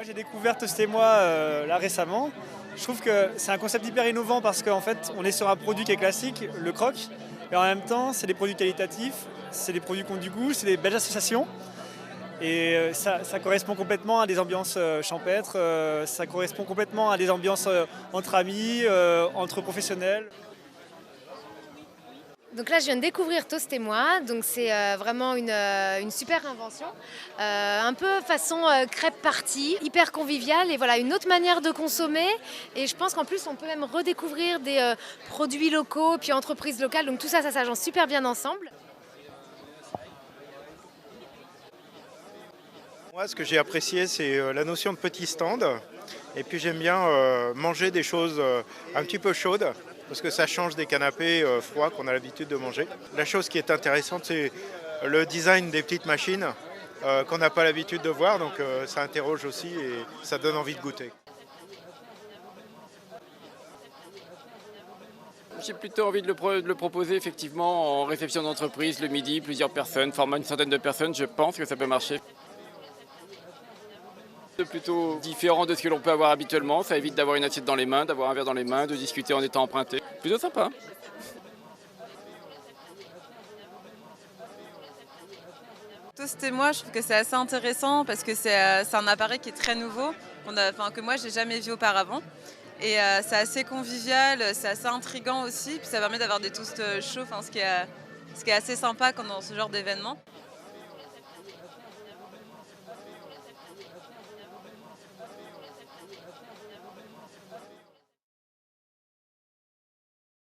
J'ai découvert Toast et moi là récemment. Je trouve que c'est un concept hyper innovant parce qu'en fait, on est sur un produit qui est classique, le croque, et en même temps, c'est des produits qualitatifs, c'est des produits qui ont du goût, c'est des belles associations. Et ça correspond complètement à des ambiances champêtres, ça correspond complètement à des ambiances entre amis, entre professionnels. Donc là, je viens de découvrir Toast et moi. Donc c'est vraiment une super invention, un peu façon crêpe party, hyper conviviale et voilà une autre manière de consommer. Et je pense qu'en plus, on peut même redécouvrir des produits locaux puis entreprises locales. Donc tout ça, ça s'agence super bien ensemble. Moi, ce que j'ai apprécié, c'est la notion de petit stand. Et puis j'aime bien manger des choses un petit peu chaudes, parce que ça change des canapés froids qu'on a l'habitude de manger. La chose qui est intéressante, c'est le design des petites machines qu'on n'a pas l'habitude de voir, donc ça interroge aussi et ça donne envie de goûter. J'ai plutôt envie de le proposer effectivement en réception d'entreprise le midi, plusieurs personnes, format une centaine de personnes, je pense que ça peut marcher. C'est plutôt différent de ce que l'on peut avoir habituellement, ça évite d'avoir une assiette dans les mains, d'avoir un verre dans les mains, de discuter en étant emprunté. Plutôt sympa. Toast et moi, je trouve que c'est assez intéressant parce que c'est un appareil qui est très nouveau, que moi j'ai jamais vu auparavant. Et c'est assez convivial, c'est assez intriguant aussi, puis ça permet d'avoir des toasts chauds, ce qui est assez sympa dans ce genre d'événement.